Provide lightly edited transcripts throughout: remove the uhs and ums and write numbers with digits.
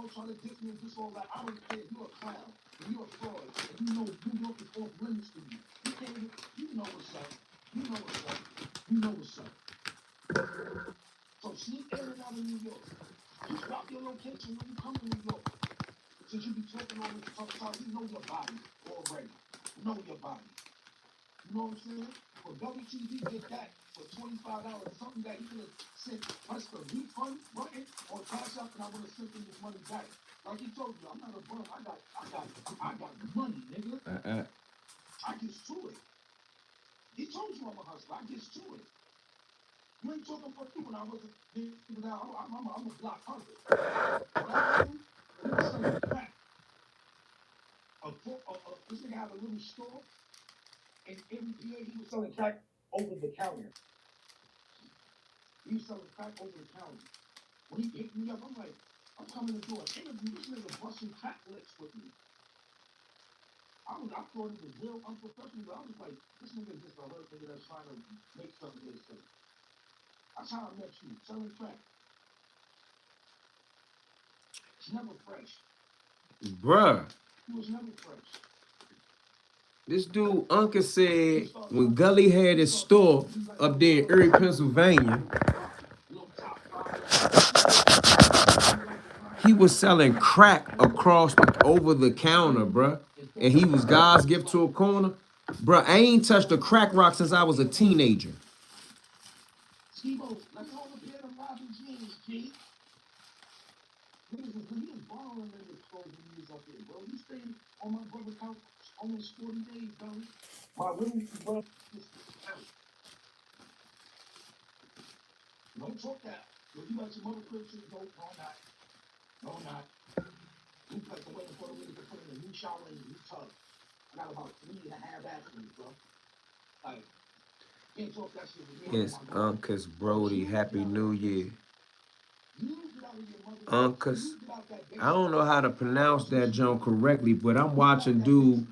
know, trying to diss me and diss all that. I don't care. You're a clown. And you're a fraud. And you know New York is off limits to you. You can't even, you know what's up. You know what's up. You know what's up. So sneak in and out of New York. Just drop your location when you come to New York. Since you be talking all this tough talk, you know your body already. Know your body. You know what I'm saying? For WTV get that for $25, something that he could have sent, press the refund button on Cash App, and I would have sent him this money back. Like he told you, I'm not a bum. I got money, nigga. I get to it. He told you I'm a hustler. I get to it. You ain't talking for you when I wasn't. I'm a block hustler. What I do? He was selling crack. This nigga had a little store. And every PA, he was selling crack over the counter. He was selling crack over the counter. When he hit me up, I'm like, I'm coming to do an interview. This nigga busting crack licks with me. I thought it was real unprofessional, but I was like, this nigga just a hurt nigga that's trying to make something of this thing. That's how I met you, selling crack. It's never fresh. Bruh. He was never fresh. This dude, Uncle said, when Gully had his store up there in Erie, Pennsylvania, he was selling crack over the counter, bruh. And he was God's gift to a corner. Bruh, I ain't touched a crack rock since I was a teenager. On my brother's house almost 40 days, Gully. My little brother just out. Don't talk that. If you got some other Christians, no, not. No, not. You put the way for the way to put in a new shower and a new tub. I got about 3.5 bathrooms, bro. Like, can't talk that shit with me. Yes, Uncas Brody, Happy New Year. Uncas, I don't know how to pronounce that junk correctly, but I'm watching dude.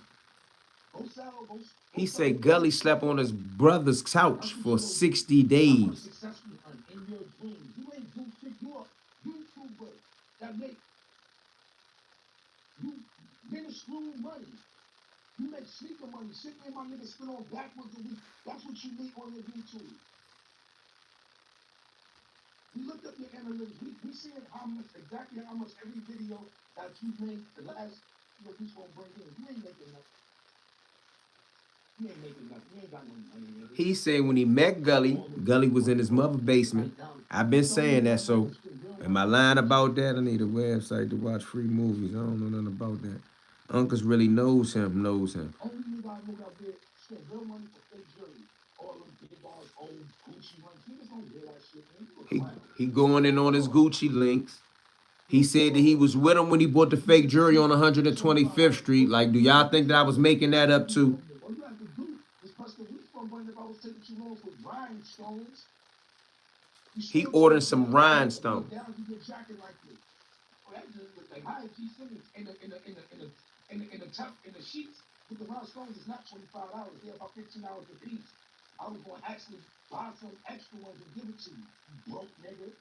He said Gully slept on his brother's couch for 60 days. You make sneaker money. Shit made my niggas spin on backwards a week. That's what you make on your YouTube. We looked up your analytics. We seen exactly how much every video that you made the last year he's gonna bring in. You ain't making nothing. You ain't making nothing. You ain't got no money. He said when he met Gully, Gully was in his mother's basement. I've been saying that, so am I lying about that? I need a website to watch free movies. I don't know nothing about that. Uncles really knows him. Only nigga I know out there spend real money for fake jewelry. All them big balls, old Gucci ones. Niggas don't hear that shit, man. He going in on his Gucci links. He said that he was with him when he bought the fake jewelry on 125th Street. Like, do y'all think that I was making that up too? All you have to do is press the refund button if I was taking too long with rhinestones. He ordered some rhinestones. In the sheets with the rhinestones is not $25. They're about $15 a piece. I was going to actually buy some extra ones and give it to you, broke nigga.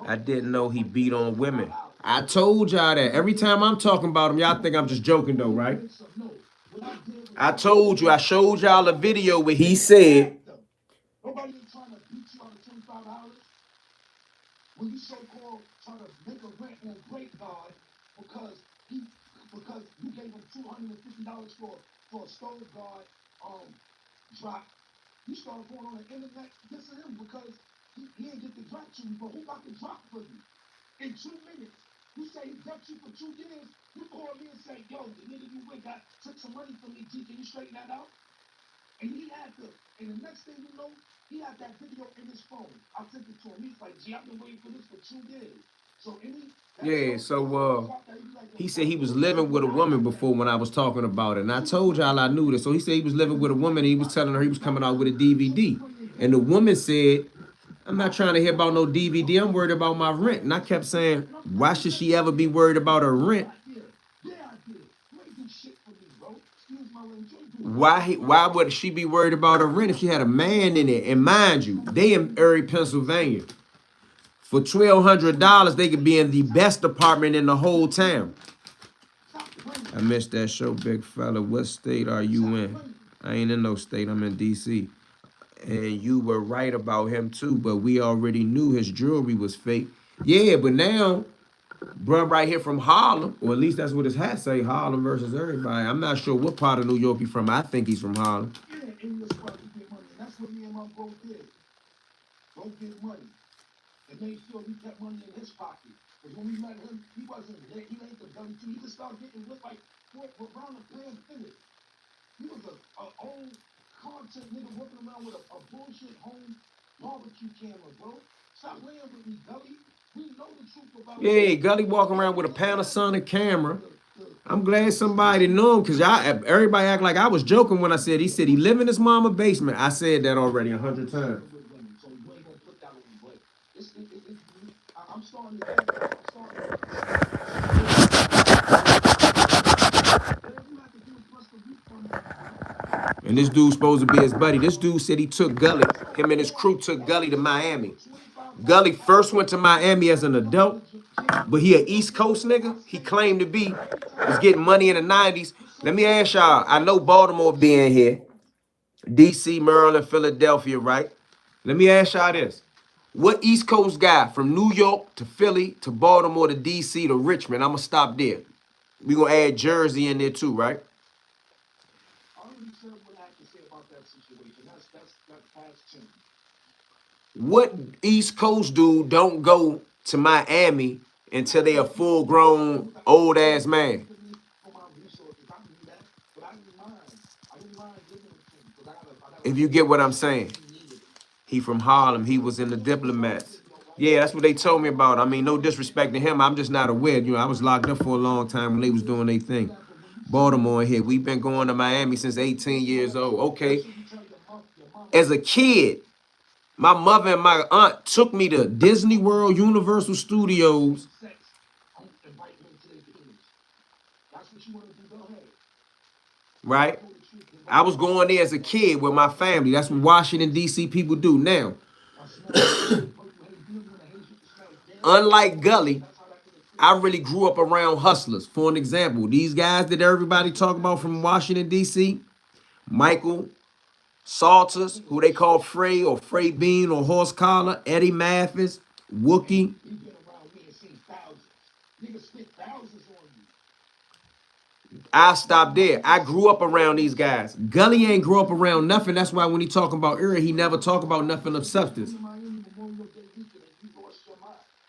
I didn't know he beat on women. I told y'all that. Every time I'm talking about him, y'all think I'm just joking though, right? I told you, I showed y'all a video where he said, nobody ain't trying to beat you out of $25 when you so-called try to make a rent on Great God because you gave him $250 for a stove guard drop. You started going on the internet dissing him because he ain't get the drop to you, but who got the drop for you? In 2 minutes, you say he dumped you for 2 years, you call me and say, yo, the nigga you with took some money from me, G, can you straighten that out? And and the next thing you know, he had that video in his phone. I sent it to him. He's like, G, I've been waiting for this for 2 years. He said he was living with a woman before when I was talking about it. And I told y'all I knew this. So he said he was living with a woman and he was telling her he was coming out with a DVD. And the woman said, I'm not trying to hear about no DVD. I'm worried about my rent. And I kept saying, why should she ever be worried about her rent? Why would she be worried about her rent if she had a man in it? And mind you, they in Erie, Pennsylvania. For $1,200, they could be in the best apartment in the whole town. I missed that show, big fella. What state are you in? I ain't in no state. I'm in D.C. And you were right about him too, but we already knew his jewelry was fake. Yeah, but now, bruh right here from Harlem, or at least that's what his hat say, Harlem versus everybody. I'm not sure what part of New York he's from. I think he's from Harlem. Yeah, and this spot to get money. And that's what me and my bro did. Go get money. And made sure he kept money in his pocket. Because when we met him, he wasn't lit. He ain't the Gully too. He just started getting lit like around the pan finish. He was a old content nigga walking around with a bullshit home barbecue camera, bro. Stop playing with me, Gully. We know the truth about Yeah, Gully walking around with a Panasonic camera. I'm glad somebody knew him because everybody act like I was joking when I said he live in his mama basement. I said that already 100 times. So you ain't gonna put that on me, but I'm starting to think, I'm starting to And this dude's supposed to be his buddy. This dude said he took Gully. Him and his crew took Gully to Miami. Gully first went to Miami as an adult, but he an East Coast nigga. He claimed to be. Was getting money in the 90s. Let me ask y'all. I know Baltimore being here. D.C., Maryland, Philadelphia, right? Let me ask y'all this. What East Coast guy from New York to Philly to Baltimore to D.C. to Richmond, I'm going to stop there. We're going to add Jersey in there too, right? I already said what I have to say about that situation. That's past tense. What East Coast dude don't go to Miami until they a full-grown, old-ass man? If you get what I'm saying. He from Harlem. He was in the Diplomats. Yeah, that's what they told me about. I mean, no disrespect to him. I'm just not aware. You know, I was locked up for a long time when they was doing their thing. Baltimore here. We've been going to Miami since 18 years old. Okay. As a kid, my mother and my aunt took me to Disney World, Universal Studios. Right? I was going there as a kid with my family. That's what Washington, D.C. people do now. Unlike Gully, I really grew up around hustlers. For an example, these guys that everybody talk about from Washington, D.C., Michael Salters, who they call Frey or Frey Bean or Horse Collar, Eddie Mathis, Wookie. I stopped there. I grew up around these guys. Gully ain't grew up around nothing. That's why when he talking about era, he never talk about nothing of substance.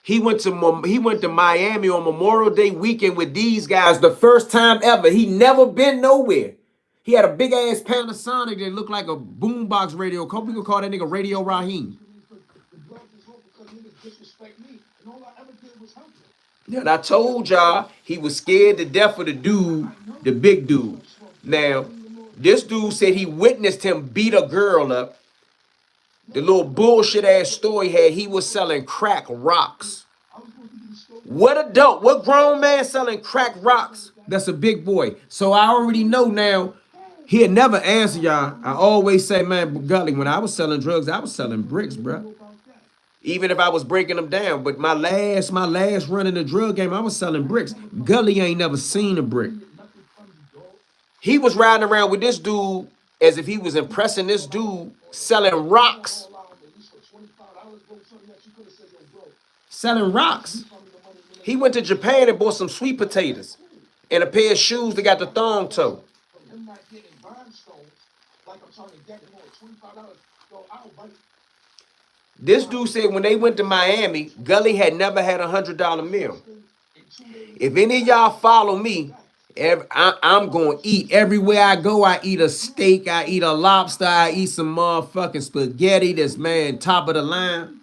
He went to Miami on Memorial Day weekend with these guys the first time ever. He never been nowhere. He had a big ass Panasonic that looked like a boombox radio. We could call that nigga Radio Raheem. Yeah, and I told y'all he was scared to death of the dude, the big dude. Now, this dude said he witnessed him beat a girl up. The little bullshit ass story had he was selling crack rocks. What adult, what grown man selling crack rocks? That's a big boy. So I already know now. He'll never answer y'all. I always say, man, Gully, when I was selling drugs, I was selling bricks, bro. Even if I was breaking them down. But my last run in the drug game, I was selling bricks. Gully ain't never seen a brick. He was riding around with this dude as if he was impressing this dude selling rocks. Selling rocks. He went to Japan and bought some sweet potatoes and a pair of shoes that got the thong toe. This dude said when they went to Miami, Gully had never had $100 meal. If any of y'all follow me, I'm going to eat. Everywhere I go, I eat a steak, I eat a lobster, I eat some motherfucking spaghetti that's, man, top of the line.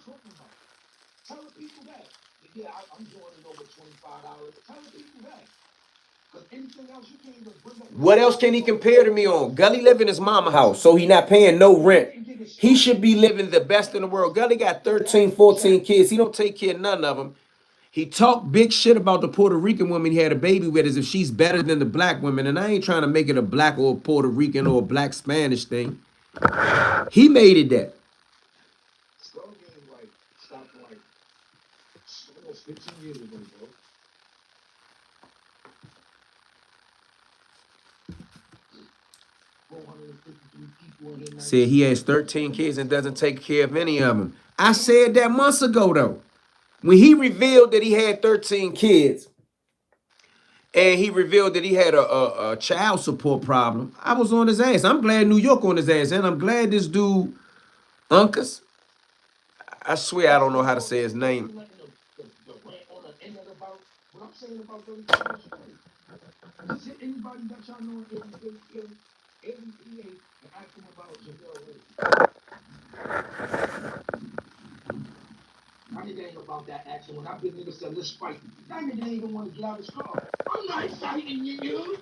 What else can he compare to me on? Gully live in his mama house, so he not paying no rent. He should be living the best in the world. Gully got 13, 14 kids. He don't take care of none of them. He talked big shit about the Puerto Rican woman he had a baby with as if she's better than the black women. And I ain't trying to make it a black or a Puerto Rican or a black Spanish thing. He made it that. 15 years ago, bro. Said he has 13 kids and doesn't take care of any of them. I said that months ago, though. When he revealed that he had 13 kids and he revealed that he had a child support problem, I was on his ass. I'm glad New York on his ass, and I'm glad this dude, Uncas, I swear I don't know how to say his name. What I'm saying about Gully TV is right. Just hit anybody that y'all know every PA and ask them about Javale Ray. That nigga ain't about that action. When that big nigga said, let's fight, that nigga ain't even want to get out of his car. I'm not fighting you.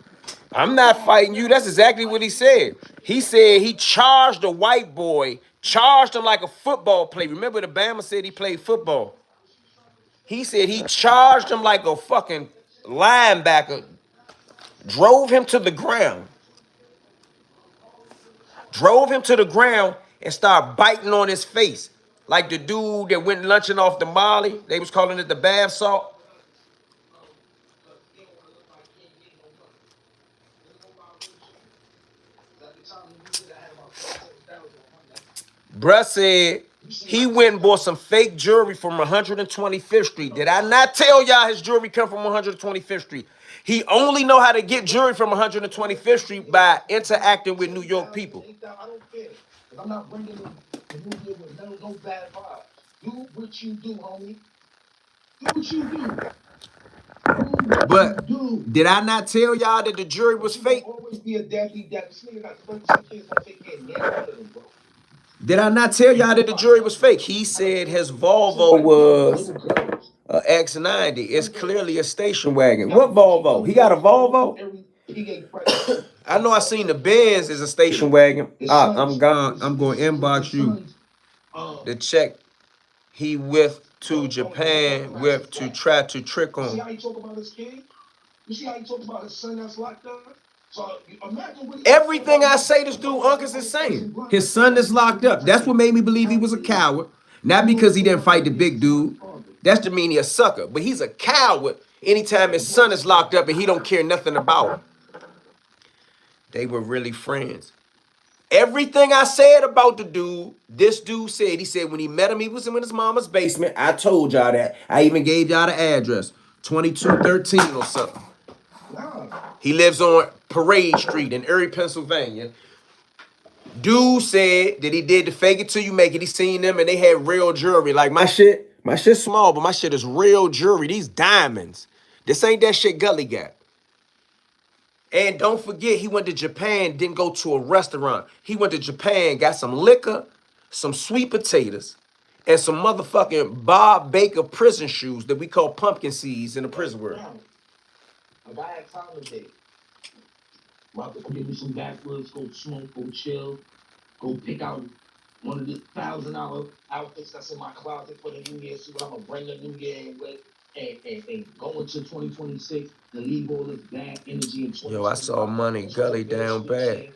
I'm not fighting you. That's exactly what he said. He said he charged a white boy, charged him like a football player. Remember the Bama said he played football. He said he charged him like a fucking linebacker, drove him to the ground. Drove him to the ground and started biting on his face. Like the dude that went lunching off the Molly. They was calling it the bath salt. Bruh said he went and bought some fake jewelry from 125th Street. Did I not tell y'all his jewelry come from 125th Street? He only know how to get jewelry from 125th Street by interacting with New York people. I don't care. Because I'm not bringing the movie with no bad vibes. Do what you do, homie. Do what you do. But did I not tell y'all that the jury was fake? Always be a deadly dad. This nigga got 13 kids gonna take care of none of them, bro. Did I not tell y'all that the jury was fake? He said his Volvo was a X90. It's clearly a station wagon. What Volvo? He got a Volvo? I know I seen the Benz is a station wagon. I'm going to inbox you the check he with to Japan with to try to trick on. You see how he talk about his kid? You see how he talk about his son that's locked up? So imagine what everything I say this dude Uncas is saying. His son is locked up. That's what made me believe he was a coward. Not because he didn't fight the big dude. That's to mean he a sucker. But he's a coward anytime his son is locked up and he don't care nothing about him. They were really friends. Everything I said about the dude, this dude said. He said when he met him, he was in his mama's basement. I told y'all that. I even gave y'all the address. 2213 or something. He lives on Parade Street in Erie, Pennsylvania. Dude said that he did the fake it till you make it. He seen them and they had real jewelry. Like my shit's small, but my shit is real jewelry. These diamonds. This ain't that shit Gully got. And don't forget, he went to Japan, didn't go to a restaurant. He went to Japan, got some liquor, some sweet potatoes, and some motherfucking Bob Baker prison shoes that we call pumpkin seeds in the prison world. If I had time today, I'm about to go give me some backwoods, go smoke, go chill, go pick out one of the $1,000 outfits that's in my closet for the New Year, see what I'm gonna bring the New Year in with, and go into 2026 and leave all this bad energy in 2026. Yo, I saw Money Gully down bad.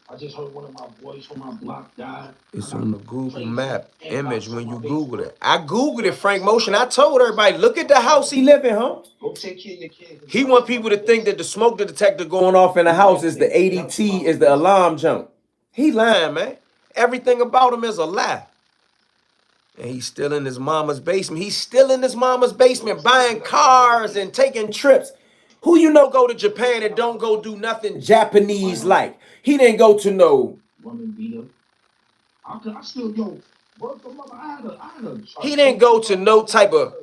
I just heard one of my boys from my block die. It's on the Google map image when you Google it. I Googled it, Frank Motion. I told everybody, look at the house he live in, huh? Go take care of your kids. He want people to think that the smoke detector going off in the house is the ADT, is the alarm jump. He lying, man. Everything about him is a lie. And he's still in his mama's basement. He's still in his mama's basement buying cars and taking trips. Who you know go to Japan and don't go do nothing Japanese like? He didn't go to no woman beater. I still go work for mother. I had a he didn't go to no type of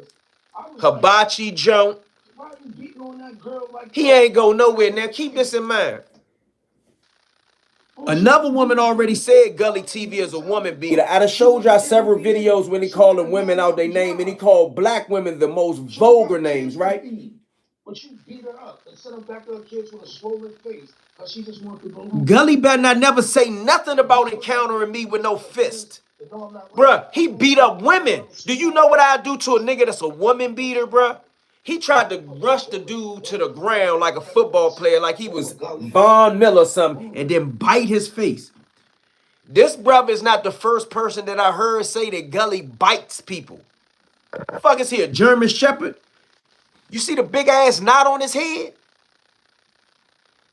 hibachi junk. Why are you beating on that girl like he ain't go nowhere. Now keep this in mind. Another woman already said Gully TV is a woman beater. I done showed y'all several videos when he calling women out their name, and he called black women the most vulgar names, right? But you beat her up and sent her back to her kids with a swollen face because she just wanted to go home. Gully better not never say nothing about encountering me with no fist. Bruh, he beat up women. Do you know what I do to a nigga that's a woman beater, bruh? He tried to rush the dude to the ground like a football player, like he was Von Miller or something, and then bite his face. This brother is not the first person that I heard say that Gully bites people. Fuck is he, a German Shepherd? You see the big ass knot on his head?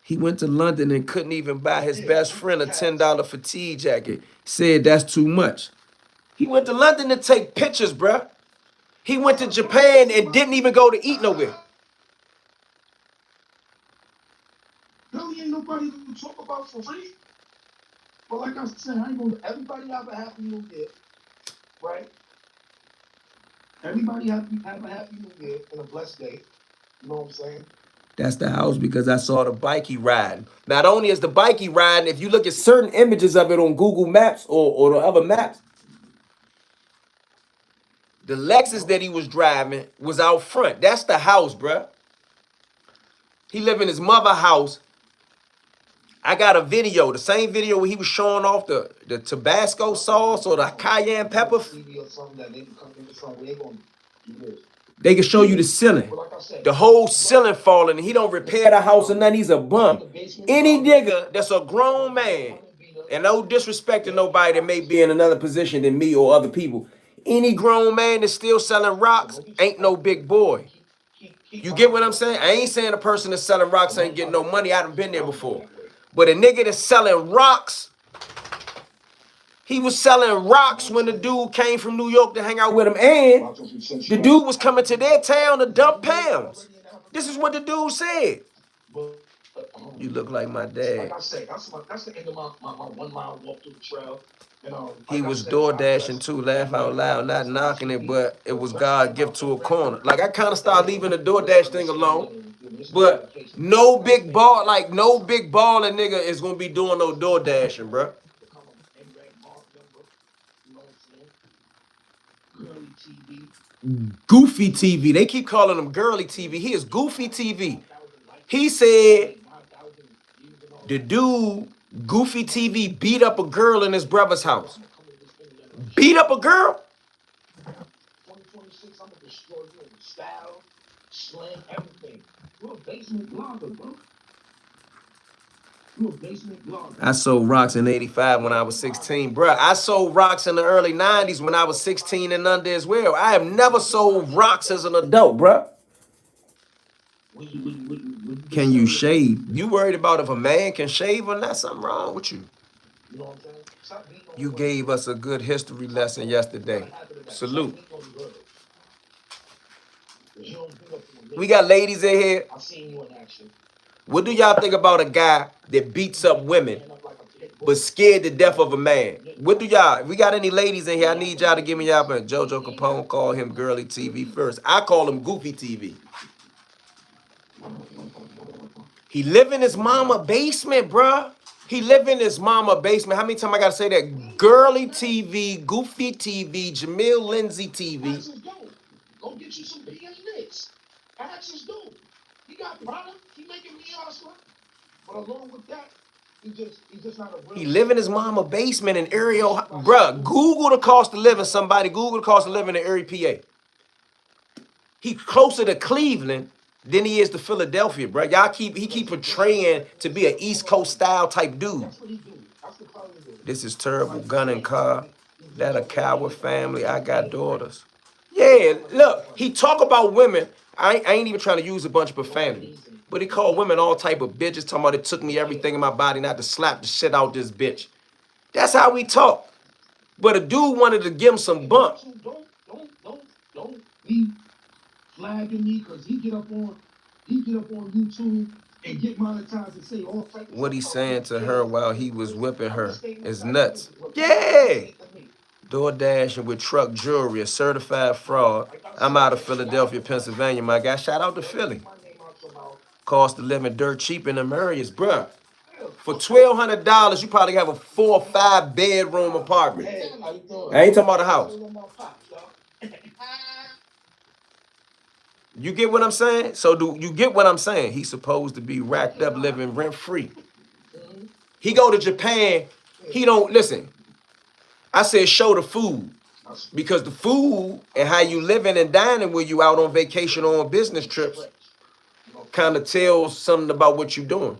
He went to London and couldn't even buy his best friend a $10 fatigue jacket. Said that's too much. He went to London to take pictures, bruh. He went to Japan and didn't even go to eat nowhere. Really ain't nobody to talk about for free. But like I said, I ain't gonna. Everybody have a happy new year, right? Everybody have a happy new year and a blessed day. You know what I'm saying? That's the house because I saw the bike he riding. Not only is the bike he riding, if you look at certain images of it on Google Maps or the other maps, the Lexus that he was driving was out front. That's the house, bruh. He live in his mother's house. I got a video, the same video where he was showing off the Tabasco sauce or the cayenne pepper. They can show you the ceiling. The whole ceiling falling and he don't repair the house or nothing. He's a bum. Any nigga that's a grown man, and no disrespect to nobody that may be in another position than me or other people, any grown man that's still selling rocks ain't no big boy. You get what I'm saying? I ain't saying a person that's selling rocks ain't getting no money. I done been there before. But a nigga that's selling rocks, he was selling rocks when the dude came from New York to hang out with him. And the dude was coming to their town to dump pounds. This is what the dude said. You look like my dad. Like I said, that's the end of my 1 mile walk through the trail. He was door dashing too, laugh out loud, not knocking it, but it was God gift to a corner. Like I kind of started leaving the door dash thing alone, but no big ball, like no big balling nigga is gonna be doing no door dashing, bro. Goofy TV. They keep calling him Girly TV. He is Goofy TV. He said the dude, Goofy TV, beat up a girl in his brother's house. Beat up a girl? 2026, I'm gonna destroy you in style, slang, everything. You're a basement blogger, bro. You're a basement blogger. I sold rocks in 85 when I was 16. Bruh, I sold rocks in the early 90s when I was 16 and under as well. I have never sold rocks as an adult, bruh. Can you shave? You worried about if a man can shave or not? Something wrong with you. You gave us a good history lesson yesterday. Salute. We got ladies in here. What do y'all think about a guy that beats up women but scared to death of a man? What do y'all, we got any ladies in here? I need y'all to give me y'all, but JoJo Capone call him Girly TV first. I call him Goofy TV. He live in his mama basement, bruh. He live in his mama basement. How many times I gotta say that? Girly TV, Goofy TV, Jamil Lindsay TV. Go get you some PA Nicks. Axel's dope. He got product. He making me hustler. But along with that, he's just not a real. He live in his mama basement in Erie, Ohio. Bruh, Google the cost of living. Somebody Google the cost of living in Erie, PA. He closer to Cleveland than he is to Philadelphia, bro. He keep portraying to be an East Coast style type dude. This is terrible. Gun and car. That a coward family. I got daughters. Yeah, look, he talk about women. I ain't even trying to use a bunch of profanity, but he called women all type of bitches, talking about it took me everything in my body not to slap the shit out this bitch. That's how we talk. But a dude wanted to give him some bump. Don't be flagging me because he get up on YouTube and get monetized and say all type of what he's saying to her while he was whipping her is nuts. Yeah. Door dashing with truck jewelry, a certified fraud. I'm out of Philadelphia, Pennsylvania, my guy. Shout out to Philly. Cost of living dirt cheap in the areas, bruh. For $1,200, you probably have a 4 or 5 bedroom apartment. I ain't talking about a house. You get what I'm saying? So do you get what I'm saying? He's supposed to be racked up, living rent free. He go to Japan. He don't listen. I said show the food. Because the food and how you living and dining when you out on vacation or on business trips kind of tells something about what you doing.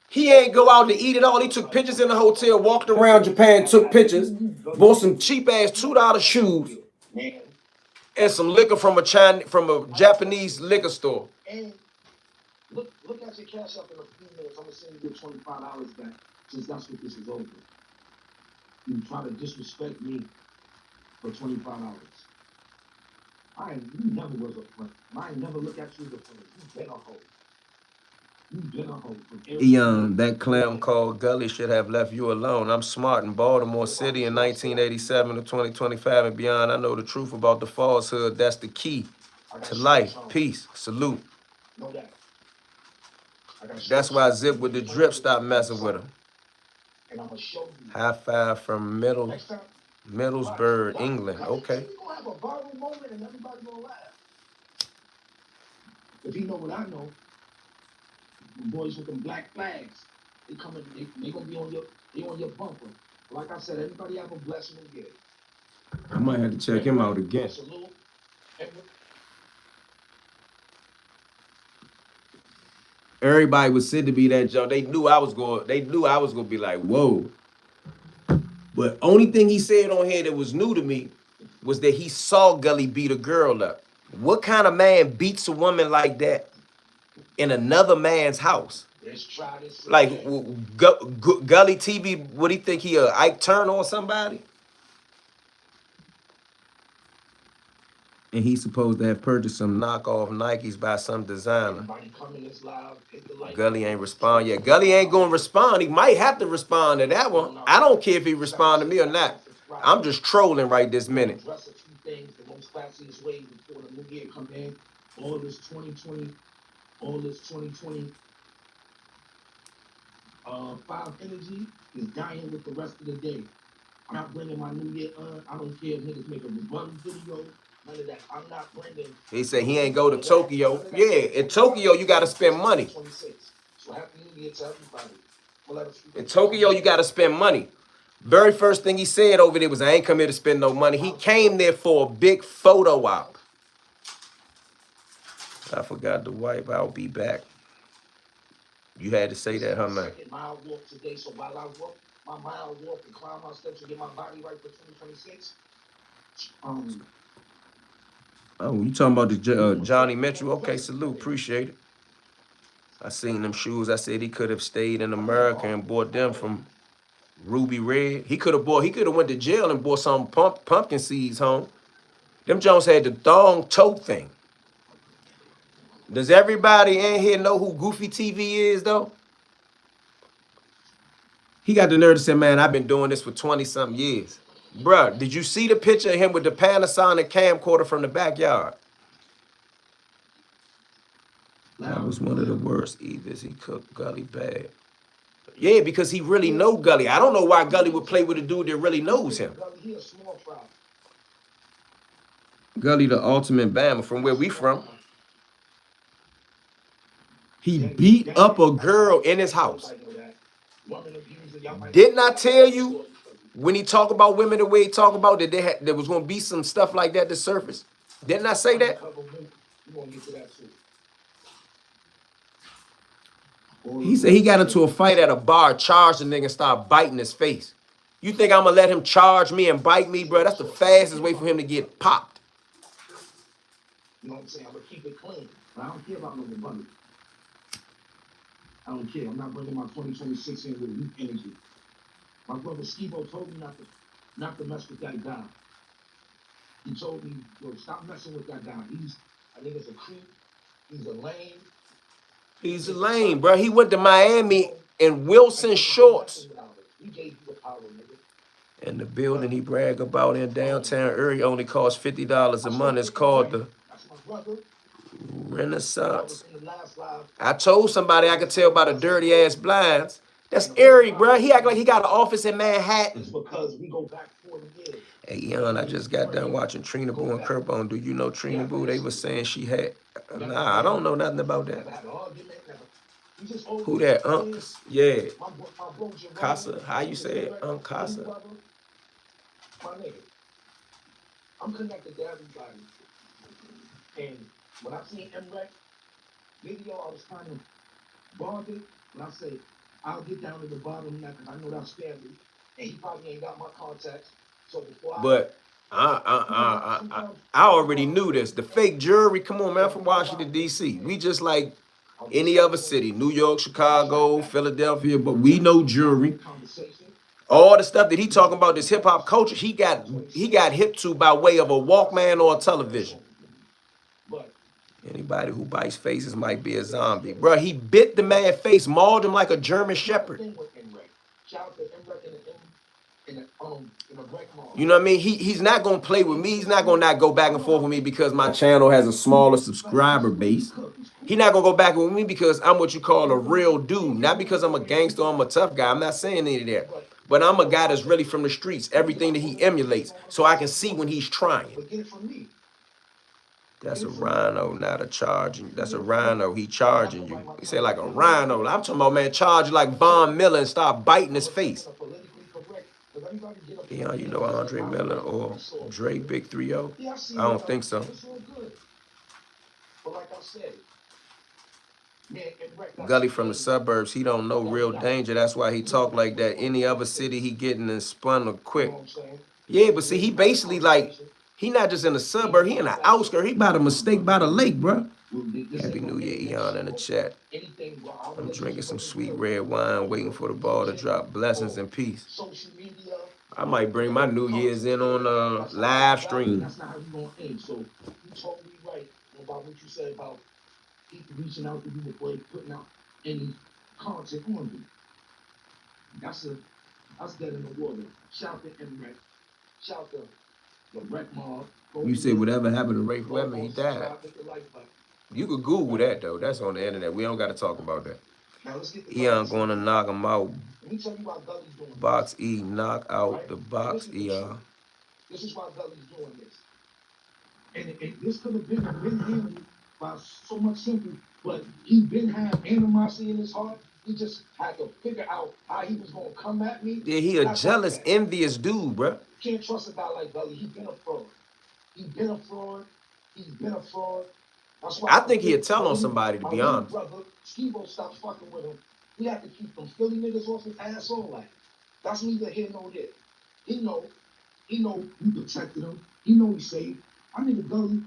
He ain't go out to eat it all. He took pictures in the hotel, walked around Japan, took pictures, bought some cheap ass $2 shoes. And some liquor from a Japanese liquor store. And look at your cash up in a few minutes. I'm gonna send you $25 back since that's what this is over. You try to disrespect me for $25. You never was a friend. I ain't never look at you as a friend. You been a hoe. You been a hoe from every That clown called Gully should have left you alone. I'm smart in Baltimore City in 1987 to 2025 and beyond. I know the truth about the falsehood. That's the key to life. Peace. Salute. Know that. That's why Zip with the drip stopped messing with him. And I'm gonna show you. High five from Middlesbrough, England. Okay. We're gonna have a viral moment and everybody gonna laugh. If you know what I know, the boys with them black flags, they coming, they gonna be on your bumper. Like I said, everybody have a blessing and get it. I might have to check him out again. Salute. Everybody was said to be that Joe. They knew I was gonna be like, whoa. But only thing he said on here that was new to me was that he saw Gully beat a girl up. What kind of man beats a woman like that in another man's house? Like Gully TV, what he think he a Ike Turner or somebody? And he's supposed to have purchased some knockoff Nikes by some designer. Gully ain't respond yet. Gully ain't gonna respond. He might have to respond to that one. I don't care if he respond to me or not. I'm just trolling right this minute. Dress a few things the most classiest way before the new year come in. All this 2020 5 energy is dying with the rest of the day. I'm not bringing my new year on. I don't care if niggas make a rebuttal video. None of that. I'm not bringing. He said he ain't go to Tokyo. Yeah, in Tokyo you gotta spend money. So happy new year to everybody. In Tokyo you gotta spend money. Very first thing he said over there was, I ain't come here to spend no money. He came there for a big photo op. I forgot to wipe. I'll be back. You had to say that, huh, man? Mile walk today, so while I walk my mile walk and climb my steps and get my body right for 2026. Oh, you talking about the Johnny Mitchell? Okay, salute, appreciate it. I seen them shoes. I said he could have stayed in America and bought them from Ruby Red. He could have went to jail and bought some pumpkin seeds home. Them Jones had the thong toe thing. Does everybody in here know who Goofy TV is, though? He got the nerve to say, man, I've been doing this for 20-something years. Bruh, did you see the picture of him with the Panasonic camcorder from the backyard? That was one of the worst either. He cooked Gully bad. Yeah, because he really know Gully. I don't know why Gully would play with a dude that really knows him. Gully, the ultimate Bama, from where we from. He beat up a girl in his house. Didn't I tell you when he talk about women the way he talk about that there was going to be some stuff like that to surface? Didn't I say that? He said he got into a fight at a bar, charged the nigga, and started biting his face. You think I'm going to let him charge me and bite me, bro? That's the fastest way for him to get popped. You know what I'm saying? I'm going to keep it clean. But I don't care about no money. I don't care. I'm not bringing my 2026 in with weak energy. My brother Skibo told me not to mess with that guy. He told me, yo, stop messing with that guy. I think it's a creep. He's a lame. He's a lame, bro. He went to Miami in Wilson shorts. He gave you the power, nigga. And the building he brag about in downtown area only costs $50 a month. It's called the Renaissance. I told somebody I could tell by the dirty ass blinds. That's Eric, bro. He act like he got an office in Manhattan. It's because we go back 40 years. Hey, Yon, I just got done watching Trina Boo and Kerbone. Do you know Trina Boo? They were saying she had. Nah, I don't know nothing about that. Who that? Unc? Yeah. Casa. How you say it? Unc Casa. I'm connected to everybody. And when I seen MREC video, I was kind of bothered. When I say, I'll get down to the bottom of that because I know that's family. And he probably ain't got my contacts. So before I already knew this. The fake jury, come on, man, from Washington, D.C. We just like any other city, New York, Chicago, Philadelphia, but we know jury. All the stuff that he talking about, this hip hop culture, he got hip to by way of a Walkman or a television. Anybody who bites faces might be a zombie. Bro, he bit the man's face, mauled him like a German shepherd. You know what I mean? He's not gonna play with me. He's not gonna not go back and forth with me because my channel has a smaller subscriber base. He's not gonna go back with me because I'm what you call a real dude. Not because I'm a gangster, I'm a tough guy. I'm not saying any of that. But I'm a guy that's really from the streets. Everything that he emulates, so I can see when he's trying. That's a rhino, not a charging. That's a rhino. He charging you. He said like a rhino. I'm talking about, man, charge you like Von Miller and start biting his face. Yeah, you know Andre Miller or Dre Big 3-0? I don't think so. Gully from the suburbs, he don't know real danger. That's why he talk like that. Any other city he getting and spun quick. Yeah, but see, he basically like, he not just in the suburb, he in the outskirts. He about a mistake by the lake, bro. Happy New Year, Eon, in the chat. I'm drinking some sweet red wine, waiting for the ball to drop. Blessings and peace. I might bring my New Year's in on live stream. That's not how you gonna end. So you totally right about what you said about people reaching out to you before they putting out any content on you. That's dead in the water. Shout to M-Rec. Shout to the Rec Mob. You said whatever happened to Ray Webber, he died. You could Google that though. That's on the internet. We don't got to talk about that. Eon going to knock him out. Box E, knock out the box Eon. This is why Gully's doing this. And this could have been handled by so much simple, but he been had animosity in his heart. He just had to figure out how he was gonna come at me. Yeah, he a jealous, envious dude, bro. You can't trust a guy like Gully. He been a fraud. He's been a fraud. He's been a fraud. That's why I think he'd tell on somebody, to be honest. Brother, Steve-O stopped fucking with him. We have to keep them Philly niggas off his asshole. Like, that's neither here nor there. He know you protected him. He know he's safe. I nigga Gully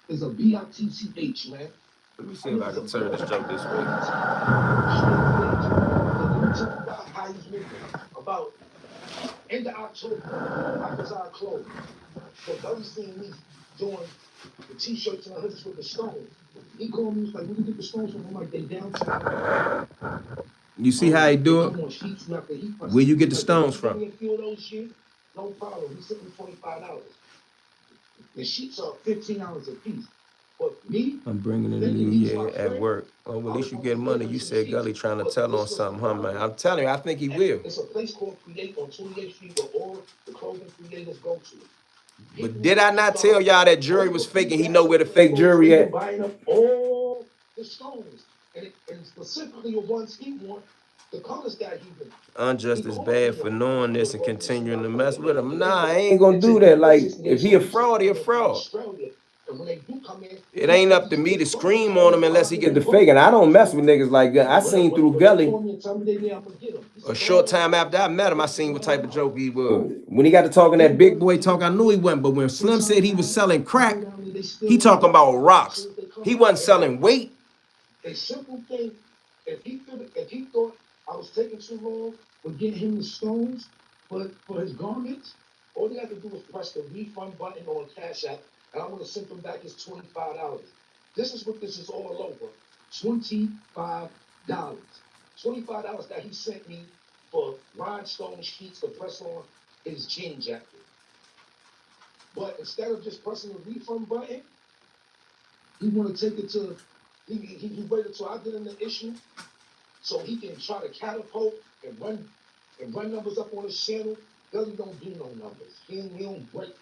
is a B-I-T-C-H, man. Let me see if I can turn this joke this way. How he's moving. About end of October, I was out clothes. So Gully seen me doing the t-shirts and the hoodies with the stones. He called me, he was like, where you get the stones from? I'm like, they downtown. You see how he do it? Where you get the stones from? No problem. He sent me $25. The sheets are $15 a piece. But me, I'm bringing in the new year at work. Oh, well, at least you get money. You said Gully trying to tell on something, huh, man? I'm telling you, I think he will. It's a place called Create on 28th Street where all the clothing creators go to. But did I not tell y'all that jury was fake and he know where the fake jury at? Buying up all the stones. And specifically the ones he want, the colors that he been. Unjust is bad for knowing this and continuing to mess with him. Nah, I ain't gonna do that. Like, if he a fraud, he a fraud. It ain't up to me to scream on him unless he get the fake. And I don't mess with niggas like that. I seen through Gully. A short time after I met him, I seen what type of joke he was. When he got to talking that big boy talk, I knew he wasn't. But when Slim said he was selling crack, he talking about rocks. He wasn't selling weight. A simple thing, if he thought I was taking too long with getting him the stones for his garments, all he had to do was press the refund button on Cash App, and I'm going to send him back his $25. This is what this is all over. $25. $25 that he sent me for rhinestone sheets to press on his jean jacket. But instead of just pressing the refund button, he want to take it to, he waited till I get in the issue so he can try to catapult and run numbers up on his channel. Gully don't do no numbers. He don't break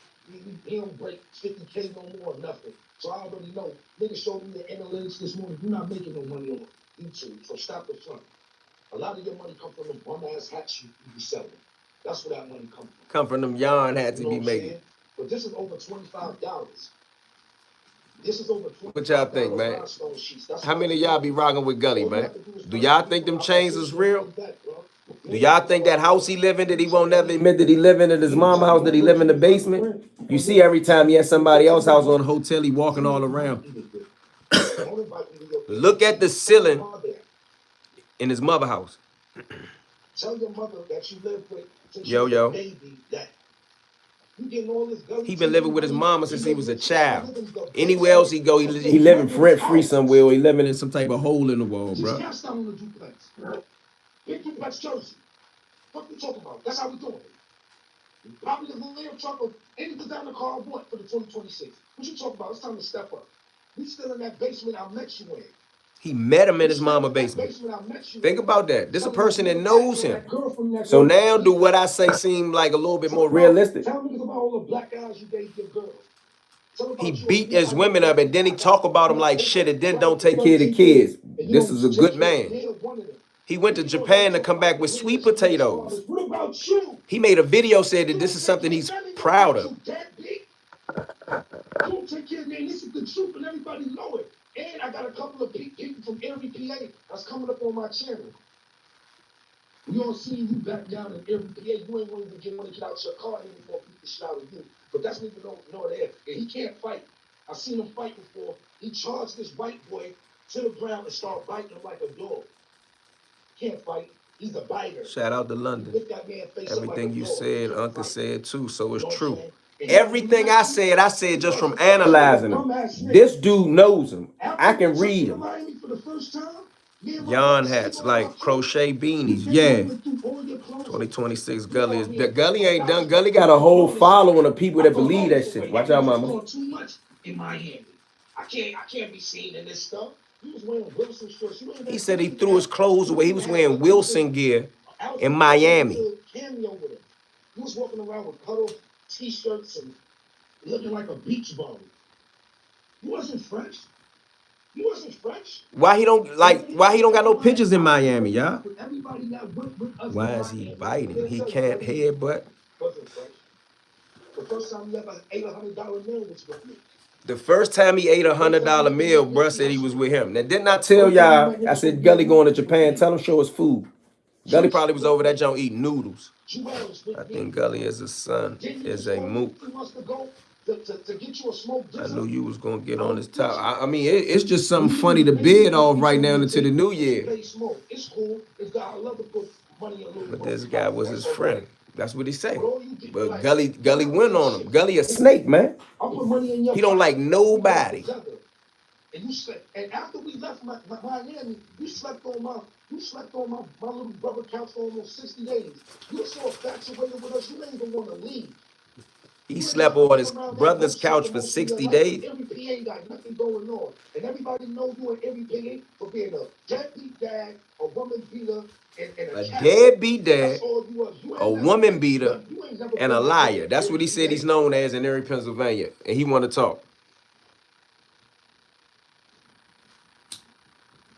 50K no more or nothing. So I already know. Niggas showed me the analytics this morning. You're not making no money on YouTube, so stop the front. A lot of your money come from them bum-ass hats you be selling. That's where that money come from. Come from them yarn hats you be making. But this is over $25. This is over $25. What y'all think, man? How many of y'all be rocking with Gully, man? Do y'all think them chains is real? Do y'all think that house he live in that he won't never admit that he live in at his mama house, that he live in the basement? You see every time he at somebody else's house on the hotel, he walking all around. Look at the ceiling in his mother house. Tell your mother that you live with since Yo, you was a yo. baby that you getting all this Gully He been TV living with his money. mama You since he was a living child. the Anywhere else he go, he living rent free somewhere, or he living in some type of hole in the wall, Just bro. cast down on the duplex. Big duplex Jersey. What you talking about? That's how we doing it. Probably the little truck or any designer car I want for the 2026. What you talking about? It's time to step up. We still in that basement I met you in. He met him in his mama basement. Think about that. This is a person that knows him. So now do what I say seem like a little bit more realistic. Tell me about all the black guys you gave your girl. He beat his women up and then he talk about them like shit and then don't take care of the kids. This is a good man. He went to Japan to come back with sweet potatoes. What about you? He made a video said that this is something he's proud of. You don't take care of me. This is the truth and everybody know it. And I got a couple of people from Erie, PA that's coming up on my channel. We all seen you back down in Erie, PA. You ain't willing to get money, get out your car anymore, beat the shit out of you. But that's neither nor there. And he can't fight. I seen him fight before. He charged this white boy to the ground and started biting him like a dog. Can't fight. He's a biter. Shout out to London. Lift that man face up Everything like a you dog. said, Can't Uncle fight. said too, so You it's know what I'm true. saying? Everything I said just from analyzing him. This dude knows him. I can read him. Yarn hats, like crochet beanies. Yeah. 2026 Gully is that Gully ain't done. Gully got a whole following of people that believe that shit. Watch out, mama. Too much in Miami. I can't be seen in this stuff. He was wearing Wilson shorts. He said he threw his clothes away. He was wearing Wilson gear in Miami. He was walking around with cut-off t-shirts and looking like a beach bum. He wasn't French. He wasn't French. Why he don't got no pictures in Miami, y'all? Why is he biting? He can't headbutt. Wasn't French. The first time he ever ate $100 meal was with me. The first time he ate $100 meal, bruh said he was with him. Now, didn't I tell y'all, I said, Gully going to Japan, tell him show his food. Gully probably was over that joint eating noodles. I think Gully is a son, is a mook. I knew you was going to get on his top. I mean, it's just something funny to bid off right now into the new year. But this guy was his friend. That's what he said. But Gully went on him. Gully a snake, man. He don't like nobody. And after we left Miami, you slept on my little brother couch for almost 60 days. You so infatuated with us, you didn't even want to leave. He slept on his brother's couch for 60 days. Every PA ain't got nothing going on. And everybody knows you in every PA for being a deadbeat dad, a woman beater, and a deadbeat dad, a woman beater, and a liar. That's what he said he's known as in Erie, Pennsylvania. And he want to talk.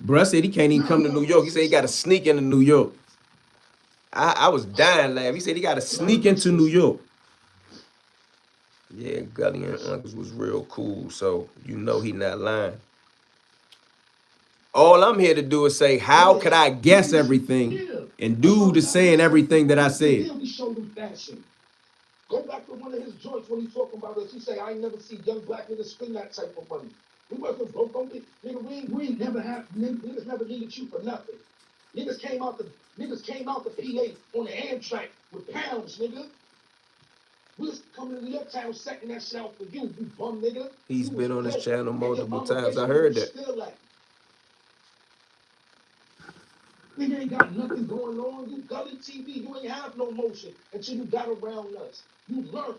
Bruh said he can't even come to New York. He said he got to sneak into New York. I was dying laughing. He said he got to sneak into New York. Yeah, Gully and Uncles was real cool, so you know he not lying. All I'm here to do is say, how could I guess everything? And dude is saying everything that I said. Go back to one of his joints when he talking about us. He say, I ain't never see young black niggas spend that type of money. We wasn't broke. Nigga, we ain't never have niggas never needed you for nothing. Niggas came out the PA on the Amtrak with pounds, nigga. We was coming to your town setting that shit out for you bum nigga. He's been on his channel multiple times. I heard that. Nigga ain't got nothing going on. You Gully TV. You ain't have no motion until you got around us. You learned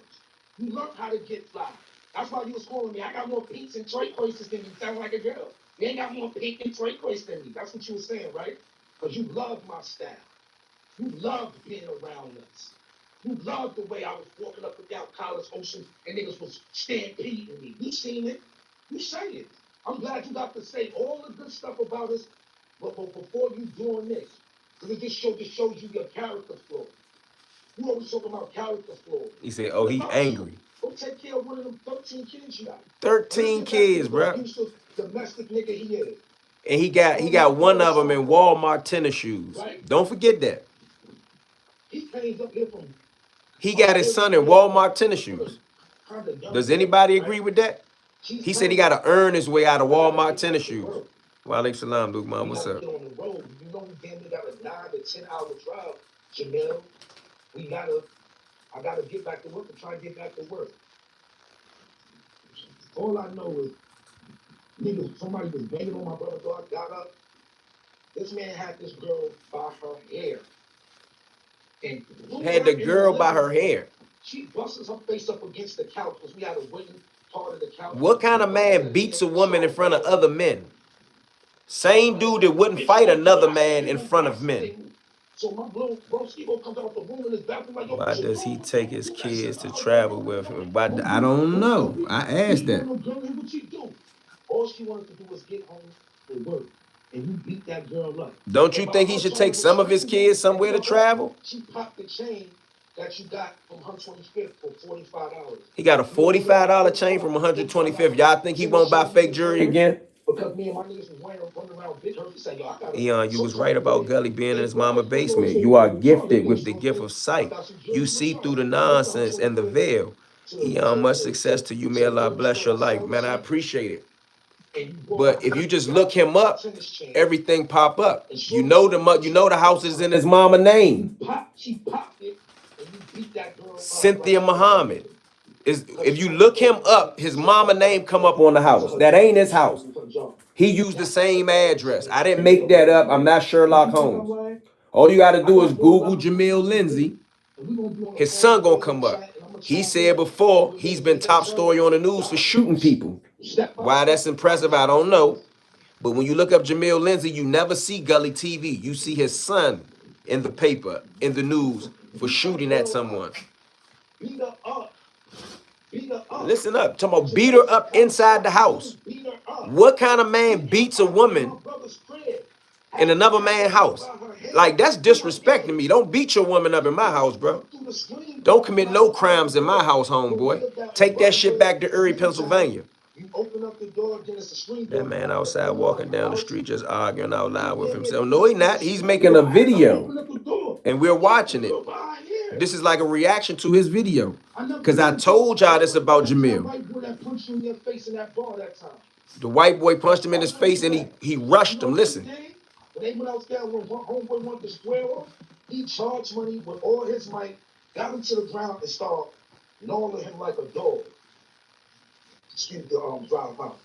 how to get fly. That's why you was calling me. I got more pinks and turquoises than you. Sound like a girl. You ain't got more pink and turquoise than me. That's what you were saying, right? Because you love my style. You loved being around us. You loved the way I was walking up and down College Ocean and niggas was stampeding me. You seen it. You say it. I'm glad you got to say all the good stuff about us but before you doing this. Because it just shows you your character flaw. You always talking about character flaw. He said, oh, he angry. Go take care of one of them 13 kids you got. 13 kids, bro. Domestic nigga he is. And he got one of them in Walmart tennis shoes. Right? Don't forget that. He came up here from He got his son in Walmart tennis shoes. kind of young Does girl, anybody right? agree with that? She's He said he telling got me, to earn his way out of I gotta Walmart get back tennis to shoes. work. Wa alaikum salam, Luke, We man. What's gotta up? get on the road. You know we damn near got a 9 to 10 hour drive, Jamil. We gotta I gotta get back to work and try to get back to work. All I know is nigga, somebody was banging on my brother door. I got up. This man had this girl by her hair and threw Had her the in the girl by living her room. hair. She busts her face up against the couch because we had a wooden part of the couch. What kind of man beats a woman in front of other men? Same dude that wouldn't fight another man in front of men. So my little bro Steve comes out the room in his bathroom like, yo, Why what you does he doing? take his I said, kids to oh, travel with him? Why? I don't know. I asked that. no girl, what you do? All she wanted to do was get home from work. And you beat that girl up. Don't you think he should take some of his kids somewhere to travel? She popped the chain that you got from 125th for $45. He got a $45 chain from 125th. Y'all think he won't buy fake jewelry again? Because me and my niggas was running around big hurt. He said, yo, I got Eon, you was right about Gully being in his mama's basement. You are gifted with the gift of sight. You see through the nonsense and the veil. Eon, much success to you. May Allah bless your life. Man, I appreciate it. But if you just look him up, everything pop up. You know the house is in his mama name. Cynthia Muhammad. If you look him up, his mama name come up on the house. That ain't his house. He used the same address. I didn't make that up. I'm not Sherlock Holmes. All you got to do is Google Jamil Lindsay. His son gonna come up. He said before he's been top story on the news for shooting people. Why that's impressive, I don't know. But when you look up Jamil Lindsay, you never see Gully TV. You see his son in the paper, in the news, for shooting at someone. Listen up. Talking about beat her up inside the house. What kind of man beats a woman in another man's house? Like, that's disrespecting me. Don't beat your woman up in my house, bro. Don't commit no crimes in my house, homeboy. Take that shit back to Erie, Pennsylvania. That man outside walking down the street just arguing out loud with himself. No, he not. He's making a video. And we're watching it. This is like a reaction to his video. Because I told y'all this about Jamil. The white boy punched him in his face and he rushed him. Listen. When they went out there when homeboy wanted to square off, he charged money with all his might, got him to the ground and started gnawing him like a dog. Excuse the drive out.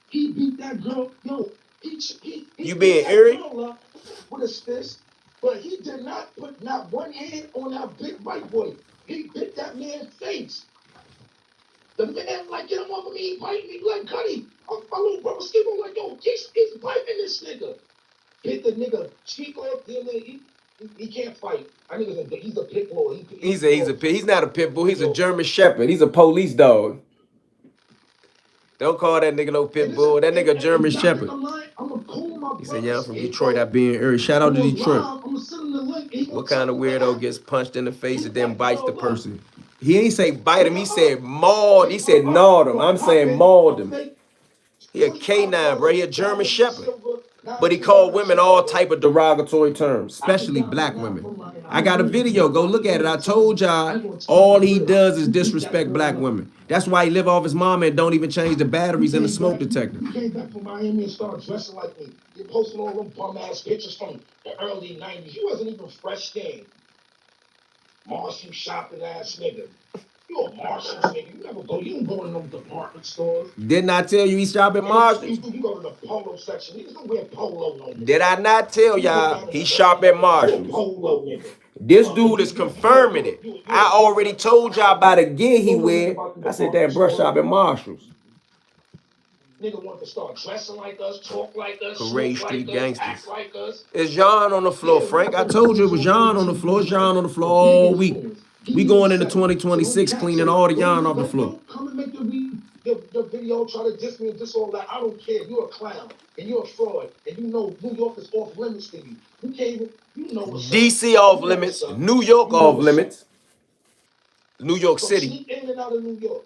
He beat that girl, yo. He you being eerie? With his fist, but he did not put not one hand on that big white boy. He bit that man's face. The man like, get him off of me, he biting me like Gully. My little brother Steve was like, yo, he's biting this nigga. Hit the nigga cheek off, he can't fight. I think he's a pit bull. He's not a pit bull. He's a German Shepherd. He's a police dog. Don't call that nigga no pit bull. That nigga German Shepherd. He said, yeah, I'm from Detroit. I be in Erie. Shout out to Detroit. What kind of weirdo gets punched in the face and then bites the person? He ain't say bite him. He said mauled. He said gnawed him. I'm saying mauled him. He a K9, bro. He a German Shepherd. But he called women all type of derogatory terms, especially black women. I got a video. Go look at it. I told y'all all he does is disrespect black women. That's why he live off his mama and don't even change the batteries in the smoke detector. You came back from Miami and started dressing like me. You posting all them bum ass pictures from the early 90s. You wasn't even fresh skin. Marshall shopping ass nigga. You a Marshall nigga. You don't go in them department stores. Didn't I tell you he shop at Marshalls? You go to the polo section. Niggas don't wear polo no more. Did I not tell y'all he shop at Marshalls? Polo nigga. This dude is confirming it. I already told y'all about the gear he wear. I said that brush shop at Marshalls. Nigga want to start dressing like us, talk like us, Parade Street like gangsters. Act like us. It's Jean on the floor, Frank. I told you it was Jean on the floor. It's Jean on the floor all week. We going into 2026 cleaning all the yarn off the floor. Come and make the video, try to diss me and diss all that. I don't care. You're a clown and you're a fraud. And you know New York is off limits to you. You can't even, you know what's DC off limits. New York off limits. New York City. Sneak in and out of New York.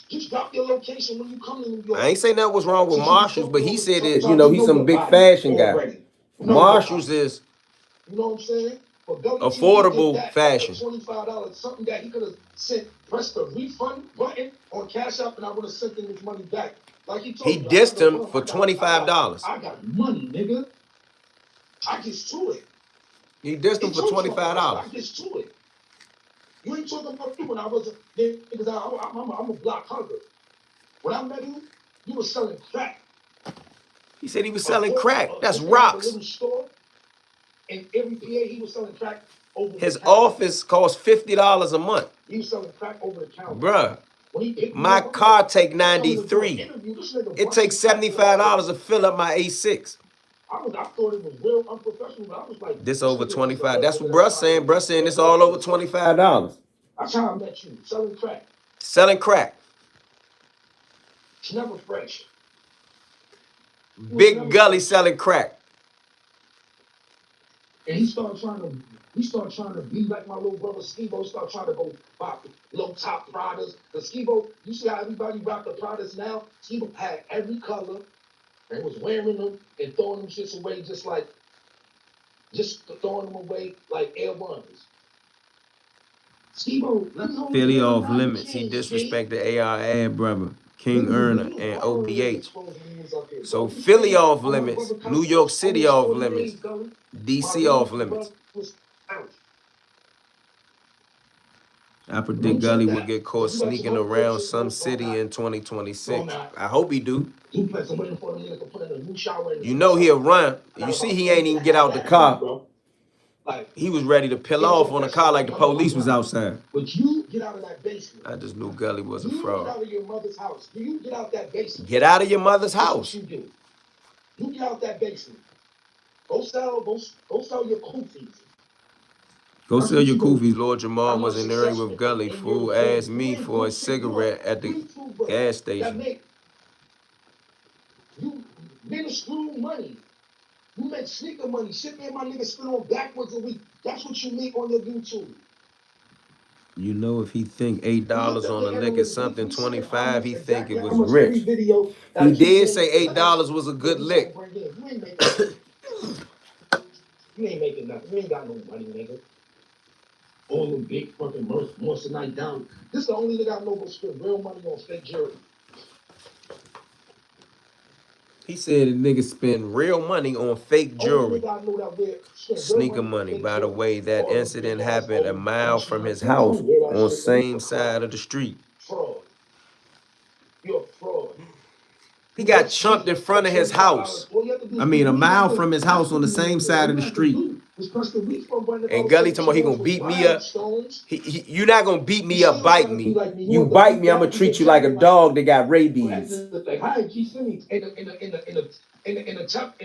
Just drop your location when you come to New York. I ain't saying that was wrong with Marshalls, but he said that, he's some big fashion guy. Marshalls is You know what I'm saying? But Gully T, he did Affordable that fashion. for $25, something that he could have sent, pressed the refund button on Cash App, and I would have sent him his money back. Like he told He me, dissed him for $25. I got money, nigga. I gets to it. He dissed him He for told you $25. I gets to it. You ain't talking about me when I was because I'm a block hugger. When I met you was selling crack. He said he was selling crack. That's rocks. A little store in every PA. He was selling crack over the His counter. office cost $50 a month. He was selling crack over the counter. Bruh, When he picked me my up, car like, take I'm coming to do an 93. interview. This nigga It takes busting crack $75 to fill up my A6. I thought it was real unprofessional, but I was like, This over nigga just a 25. That's what regular bruh saying. Bruh saying this all over $25. That's how I met you, selling crack. Selling crack. It's never fresh. Big Gully selling crack. And he started trying to be like my little brother Skibo. Started trying to go buy low top Pradas. The Skibo, you see how everybody rock the Pradas now? Skibo had every color and was wearing them and throwing them shits away just throwing them away like Air Ones. Skibo, let me know. Philly off limits. He disrespected AR Ad brother, King Erner, and ODH. So Philly off limits, New York City off limits, DC off limits. I predict Gully will get caught sneaking around some city in 2026. I hope he do. You know he'll run. You see he ain't even get out the car. He was ready to peel off on the car like the police was outside. But you get out of that basement. I just knew Gully was a fraud. Get out of your mother's house. You get out that basement. Get out of your mother's house. That's what you do. You get out that basement. Go sell your koofies. Go sell your koofies. Lord Jamal was in there with Gully. Fool asked me for a cigarette at the gas station. You minuscule money. You make sneaker money. Shit me and my niggas spin on backwards a week. That's what you make on your YouTube. You know, if he think $8 on a lick is something, 25, he think it was rich. He did say $8 was a good lick. You ain't making nothing. You ain't got no money, nigga. All them big fucking months a night down. This is the only nigga I know will spend real money on fake jewelry. He said the nigga spend real money on fake jewelry. Sneaker money. By the way, that incident happened a mile from his house on same side of the street. Fraud. You're a fraud. He got chunked in front of his house. I mean, a mile from his house on the same side of the street. And Gully talking about he gonna beat me up. You're not gonna beat me up, bite me. You bite me, I'm gonna treat you like a dog that got rabies. In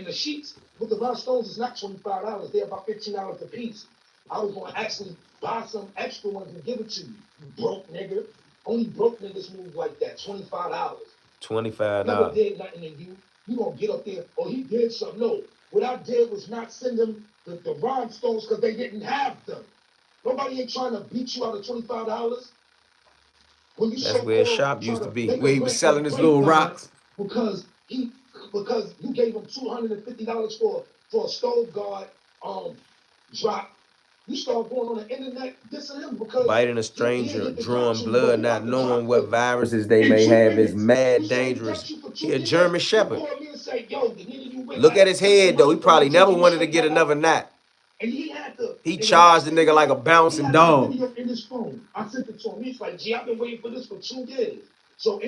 the sheets with the rhinestones is not $25. They're about $15 a piece. I was gonna actually buy some extra ones and give it to you. You broke nigga. Only broke niggas move like that. $25. $25. Never did nothing to you. You gonna get up there, oh, he did something. No. What I did was not send them the rhinestones because they didn't have them. Nobody ain't trying to beat you out of $25. That's where his shop used to be, where he was selling his little rocks. Because you gave him $250 for a stove guard drop. You start going on the internet dissing him because biting a stranger, drawing blood, not knowing what viruses they may have is mad dangerous. He a German Shepherd. Look at his head though. He probably never wanted to get another knot. He charged the nigga like a bouncing dog. I sent it to him. He's like, gee, I've been waiting for this for 2 years. So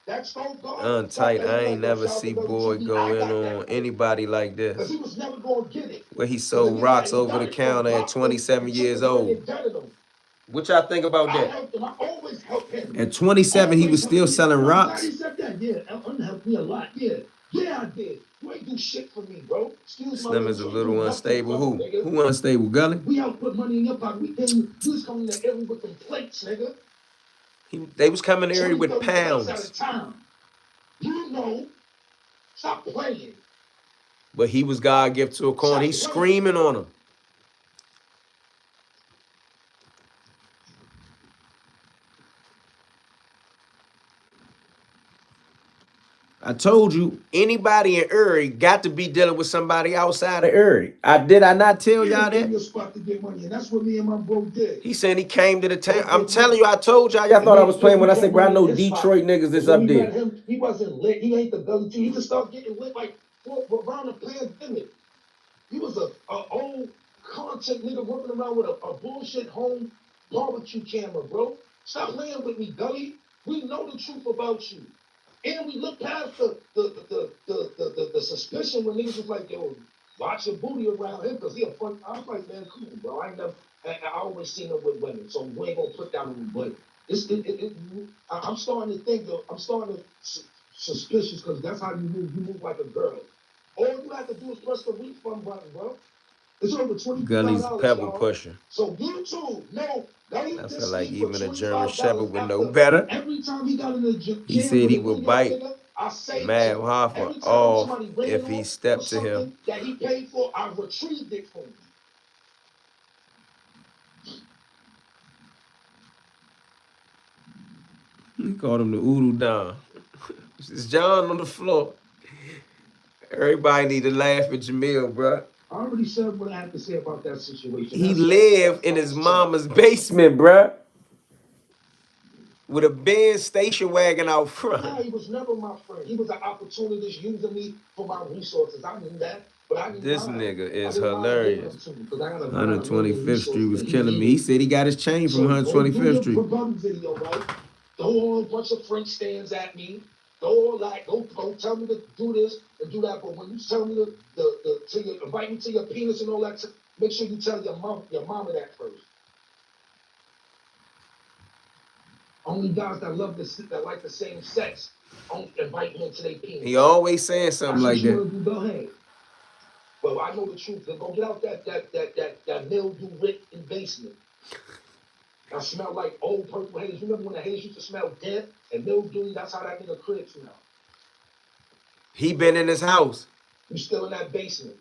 that stove guard. Untight. I ain't never see boy go in on anybody like this. He was never gonna get it. Where he sold rocks over the counter at 27 years old. What y'all think about that? I always help him. At 27, he was still selling rocks. He said that, yeah. Unhelped helped me a lot, yeah. Yeah, I did. You ain't do shit for me, bro. Slim is a little unstable. Who unstable, Gully? We helped put money in your pocket. You was coming to area with them plates, nigga. They was coming to area with pounds. At a time. You know. Stop playing. But he was God gift to a corner. He's screaming on him. I told you, anybody in Erie got to be dealing with somebody outside of Erie. I not tell Yeah, y'all give that? me a spot to get money, and that's what me and my bro did. He said he came to the town. Go I'm get telling money. you, I told y'all. Y'all And thought I me was and Gully playing when I kept said, bro, I money in know his spot. Detroit niggas And is when up we there. met him, he wasn't lit. He ain't the Gully too. He just started getting lit like around the pandemic. He was a old content nigga working around with a bullshit home barbecue camera, bro. Stop playing with me, Gully. We know the truth about you. And we look past the suspicion when niggas was like, yo, watch your booty around him because he a fun. I was like, man, come on, bro. I always seen him with women, so we ain't gonna put that on him. But I'm starting to think, though, I'm starting to suspicious because that's how you move. You move like a girl. All you have to do is press the refund button, bro. It's over Gully's $25, pebble y'all. pusher. So YouTube, no, Gully I feel dissed like me for even a German Shepherd $25 would know after better. every time he got in the He jam said with he a would big ass bite nigga, I saved Mad him. Hoffa Every time off somebody ran if he off for stepped to him. something that he paid for, I retrieved it for him. He called him the Oodle Don. It's John on the floor. Everybody need to laugh at Jamil, bro. I already said what I had to say about that situation. He That's lived in his false charge. mama's basement, bruh, with a Benz station wagon out Nah, front. he was never my friend. He was an opportunist using me for my resources. I knew that, but I didn't This mind. nigga I is didn't mind giving hilarious. them to me because I got a million 125th Street resources was that he killing me. He needed. said he got his chain from So go do 125th your Street. rebuttal video, right? Throw all a bunch of French stands at me. Throw all that. Go tell me to do this and do that. But when you tell me to invite me to your penis and all that, make sure you tell your mama that first. Only guys that like the same sex don't invite me into their penis. He always saying something That's what like you that. want to do. Go ahead. But I know the truth. Then go get out that mildew ripped in basement. I smell like old purple haze. Remember when the haze used to smell dead and mildew? That's how that nigga crib smell. He been in his house. You still in that basement.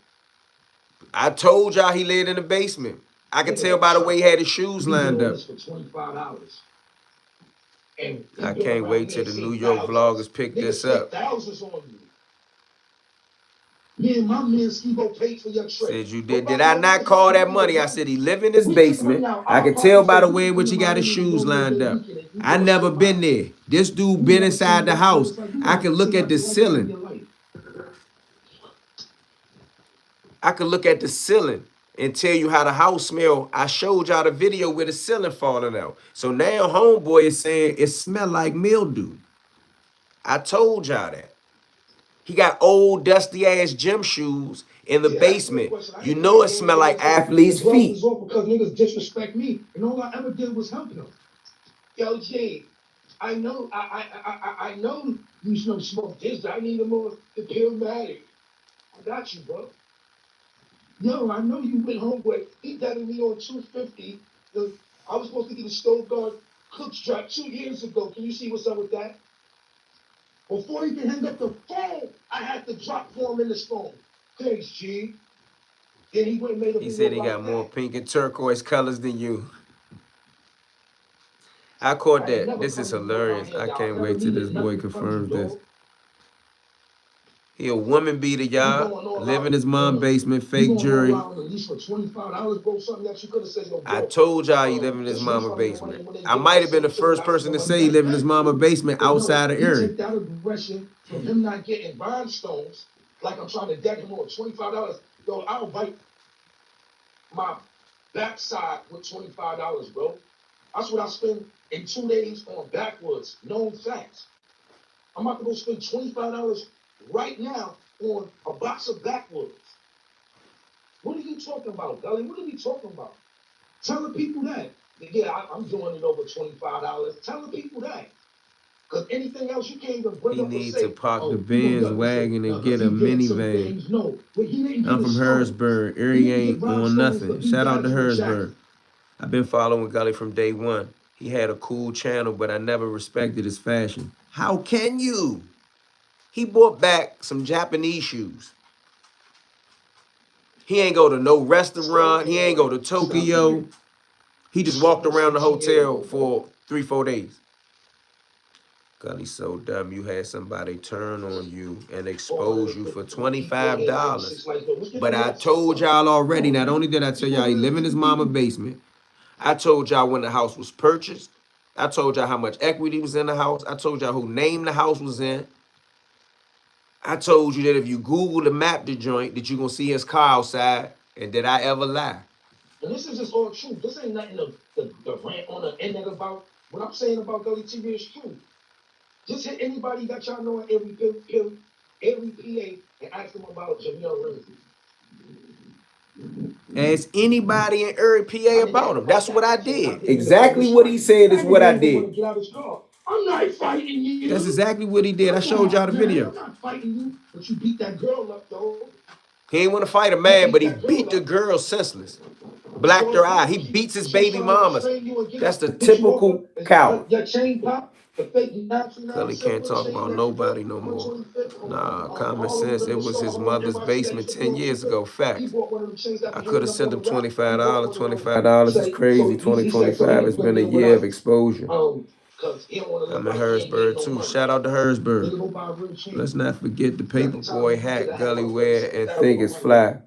I told y'all he lived in the basement. I could tell Nigga, by the way he had his shoes we did lined all up. this for $25. And he I been can't around wait me till and the New seen York thousands. vloggers pick Nigga this spent up. thousands on you. Me and my man Skibo paid for your trip. Said you Go did. buy Did I your not niggas call out. that Remember, money? I said he live in if his we took money basement. out I our could tell pocket, by so the you way in could come which to he got his Miami and shoes go to a lined good up. weekend and you I go never shit been mine. there. This dude You been never seen inside the nothing, house. it's like you I never could look seen at the nothing like that in ceiling. your life. I could look at the ceiling and tell you how the house smell. I showed y'all the video with the ceiling falling out. So now homeboy is saying it smell like mildew. I told y'all that. He got old dusty ass gym shoes in the Yeah, that's the basement. question. I You ain't know got it games smell like against them. The athlete's gloves feet. is off because niggas disrespect me, and all I ever did was help them. Yo, G, I know you smoke this. I need a more Pillmatic. I got you, bro. Yo, I know you went home with he dated me on 250. I was supposed to get a stove guard cook strap 2 years ago. Can you see what's up with that? Before he can hang up the phone, I had to drop for him in his phone. Thanks, G. Then he went and made a He said video he got like more that. pink and turquoise colors than you. I caught I ain't that. never This is come to put my hilarious. hand I down. can't Never wait till this needed boy nothing from you, confirms this. dog. He a woman beater, You y'all. going all Live in out. his mom basement, You fake going all jury. out on the lease for $25, bro? Something that you could have said, yo, I bro. told y'all he live in his Just mama refund me the money, basement. and when they I get it, might just have been send the it to them. first I send person the to money say he back. live in his Thank mama you. basement But no, outside of he Erie. take that aggression from him not getting rhinestones, like I'm trying to deck him on $25. Yo, I'll bite my backside with $25, bro. That's what I spend in 2 days on backwoods. Known facts. I'm about to go spend $25 right now on a box of backwoods. What are you talking about, Gully? What are we talking about? Tell the people that. Yeah, I'm doing it over $25. Tell the people that. Because anything else you can't even bring He up or need to say, park the oh, you gonna Benz get this wagon and because get a he did some minivan. things. No, but he didn't I'm get a from stone. Harrisburg. He Erie didn't get ain't on rhinestones to nothing. beat Shout out to daddies with Harrisburg. jackets. I've been following Gully from day one. He had a cool channel, but I never respected his fashion. How can you? He brought back some Japanese shoes. He ain't go to no restaurant. He ain't go to Tokyo. He just walked around the hotel for 3-4 days. Gully so dumb you had somebody turn on you and expose you for 400 $25. 96 lights, but let's get But the I rest of told it. y'all already, not only did I tell y'all he live in his mama's basement, I told y'all when the house was purchased. I told y'all how much equity was in the house. I told y'all who name the house was in. I told you that if you Google the map the joint, that you gonna see his car outside, and did I ever lie? And this is just all true. This ain't nothing to rant on the internet about. What I'm saying about Gully TV is true. Just hit anybody that y'all know in every PA and ask them about Jamil Ramsey. Ask anybody in Erie, My PA nigga about had to him. fight That's what that I asshole did. about getting niggas out Exactly his what he fight. said is That what nigga I ain't even want did. to get out his car. I'm not fighting That's you. exactly what he did. I Come showed y'all on, the man. video. I'm not fighting you. But you beat that girl up, though. He ain't want to fight a You man, beat but he that girl beat the up. girl senseless. So Blacked her it's eye. cool. He beats his If she's baby trying to mamas. restrain you and get That's up, the hit you over, typical coward. your chain pop, the fake 929 Cully can't silver talk chain about that you nobody bought no on more. 25th from Nah, common Harlem, sense. It the was store his Harlem mother's NYC that basement used to 10 be on years 25th. ago. He Facts. bought one of them chains that I be could hanging have up sent on him the rack. He bought $25. one of them. $25 is Say, crazy. so he said so he 2025 ain't has gonna been a deal with year of ICE. exposure. Cause he don't want to look I'm in like he ain't getting Harrisburg no too. money. Shout out to Harrisburg. Nigga go buy a real chain. Let's not forget the You got the time paperboy you could hat have had Gully my wear face. and That was think my it's money. fly.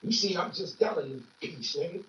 You see, I'm just telling you, peace, nigga.